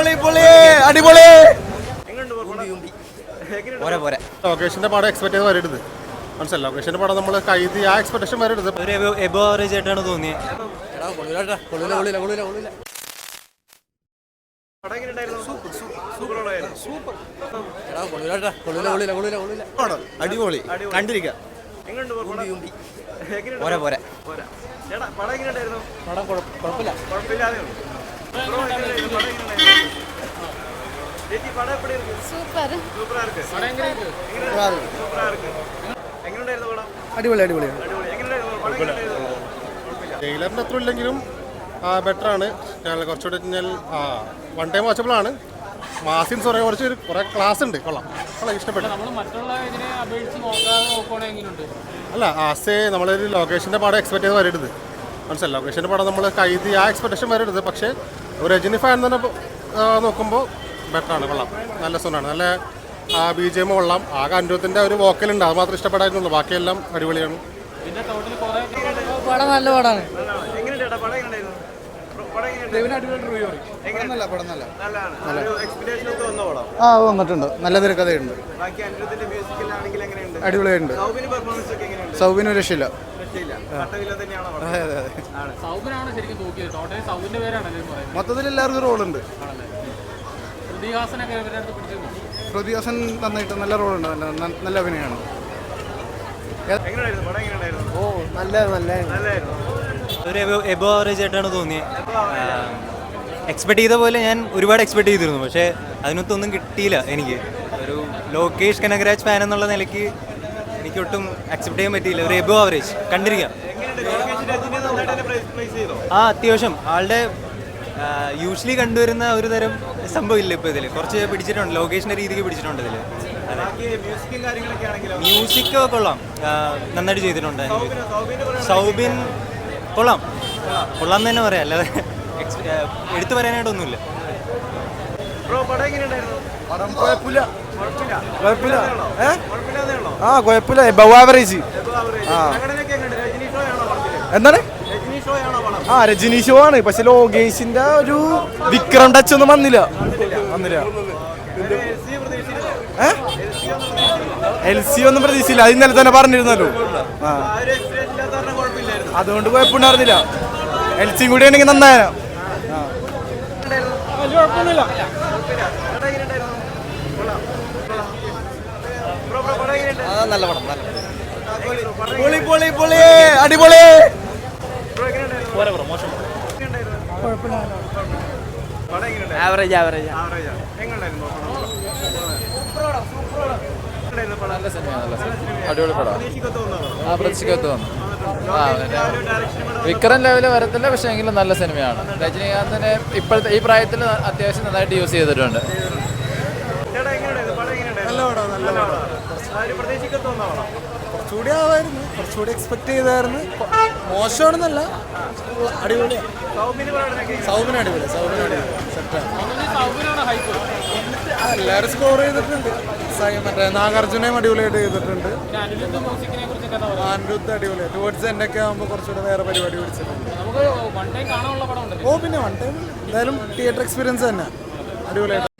അടിപൊളി. ലൊക്കേഷന്റെ പടം എക്സ്പെക്ട് ചെയ്ത് വരരുത്, മനസ്സിലായി. ലൊക്കേഷന്റെ പടം നമ്മൾ കൈതി ആ എക്സ്പെക്ടേഷൻ വരരുത്. ഒരു എബോ ആവറേജ് ആയിട്ടാണ് തോന്നിയത്. അടിപൊളി, കണ്ടിരിക്കാം. അടിപൊളി അടിപൊളിയാണ്. ജയിലറിന്റെ അത്ര ഇല്ലെങ്കിലും ബെറ്റർ ആണ്. കുറച്ചുകൂടെ കഴിഞ്ഞാൽ വൺ ടൈം വാച്ചബിൾ ആണ്. മാസിൻസ് പറയാൻ കുറച്ച് കുറെ ക്ലാസ് ഉണ്ട്. കൊള്ളാം, ഇഷ്ടപ്പെട്ടു. അല്ല, ആസേ നമ്മളൊരു ലൊക്കേഷന്റെ പടം എക്സ്പെക്ട് ചെയ്ത് വരരുത്, മനസ്സിലായി. ലൊക്കേഷന്റെ പടം നമ്മൾ കൈതി ആ എക്സ്പെക്ടേഷൻ വരരുത്. പക്ഷേ ഒരു രജനി ഫാൻ തന്നെ നോക്കുമ്പോൾ ബെറ്റർ ആണ്. കൊള്ളാം, നല്ല സോണാണ്. നല്ല BGM കൊള്ളാം. ആകെ അനുഭവത്തിൻ്റെ ഒരു വോക്കലുണ്ട്, അത് മാത്രം ഇഷ്ടപ്പെടായിരുന്നുള്ളൂ. ബാക്കിയെല്ലാം അടിപൊളിയാണ്. പടം നല്ല പടമാണ്. വന്നിട്ടുണ്ട്. നല്ല തിരക്കഥയുണ്ട്, അടിപൊളിയായിട്ടുണ്ട്. സൗബിന് രക്ഷയില്ല. മൊത്തത്തിൽ എല്ലാവർക്കും റോളുണ്ട്. പ്രതിഹാസൻ നന്നായിട്ട് നല്ല റോളുണ്ട്, നല്ല അഭിനയമാണ്. ഒരു എബോ ആവറേജ് ആയിട്ടാണ് തോന്നിയത്. എക്സ്പെക്ട് ചെയ്ത പോലെ ഞാൻ ഒരുപാട് എക്സ്പെക്ട് ചെയ്തിരുന്നു, പക്ഷേ അതിനൊത്തൊന്നും കിട്ടിയില്ല. എനിക്ക് ഒരു ലോകേഷ് കനകരാജ് ഫാൻ എന്നുള്ള നിലയ്ക്ക് എനിക്കൊട്ടും അക്സെപ്റ്റ് ചെയ്യാൻ പറ്റിയില്ല. ഒരു എബോ ആവറേജ് കണ്ടിരിക്കാം. അത്യാവശ്യം ആളുടെ യൂഷ്വലി കണ്ടുവരുന്ന ഒരു തരം സംഭവമില്ല ഇപ്പോൾ ഇതിൽ. കുറച്ച് പിടിച്ചിട്ടുണ്ട്, ലോകേഷിൻ്റെ രീതിക്ക് പിടിച്ചിട്ടുണ്ട് ഇതിൽ. മ്യൂസിക് കൊള്ളാം, നന്നായിട്ട് ചെയ്തിട്ടുണ്ട്. സൗബിൻ കൊള്ളാം എന്ന് തന്നെ പറയാം, അല്ലാതെ എടുത്തു പറയാനായിട്ടൊന്നുമില്ല. കുഴപ്പമില്ല, എബവ് ആവറേജ്. എന്താണ്? രജനി ഷോ ആണ്, പക്ഷെ ലോകേഷിന്റെ ഒരു വിക്രം ടച്ച് ഒന്നും വന്നില്ല. LC ഒന്നും പ്രതീക്ഷയില്ല, അത് ഇന്നലെ തന്നെ പറഞ്ഞിരുന്നല്ലോ. അതുകൊണ്ട് കുഴപ്പമുണ്ടായിരുന്നില്ല. LC കൂടി ആണെങ്കിൽ നന്നായ. നല്ല പടം, അടിപൊളി. ആവറേജ്. അടിപൊളി പടം. പ്രതീക്ഷിക്കത്ത് വന്നു. വിക്രം ലെവല് വരത്തില്ല, പക്ഷെ എങ്കിലും നല്ല സിനിമയാണ്. രജനീകാന്തിനെ ഇപ്പോഴത്തെ ഈ പ്രായത്തിൽ അത്യാവശ്യം നന്നായിട്ട് യൂസ് ചെയ്തിട്ടുണ്ട്. കുറച്ചുകൂടി ആവായിരുന്നു, കുറച്ചുകൂടി എക്സ്പെക്ട് ചെയ്തായിരുന്നു. മോശമാണെന്നല്ല, അടിപൊളിയാണ്. സൗബിന് അടിപൊളി. എല്ലാവരും സ്കോർ ചെയ്തിട്ടുണ്ട്. മറ്റേ നാഗാർജുനയും അടിപൊളിയായിട്ട് ചെയ്തിട്ടുണ്ട്. അനിരുദ്ധ് അടിപൊളി. ടുവേർഡ്സ് എൻ്റെ ഒക്കെ ആകുമ്പോൾ കുറച്ചുകൂടെ വേറെ പരിപാടി പിടിച്ചിട്ടുണ്ട്. പിന്നെ വൺ ടൈം എന്തായാലും തിയേറ്റർ എക്സ്പീരിയൻസ് തന്നെ അടിപൊളിയായിട്ട്.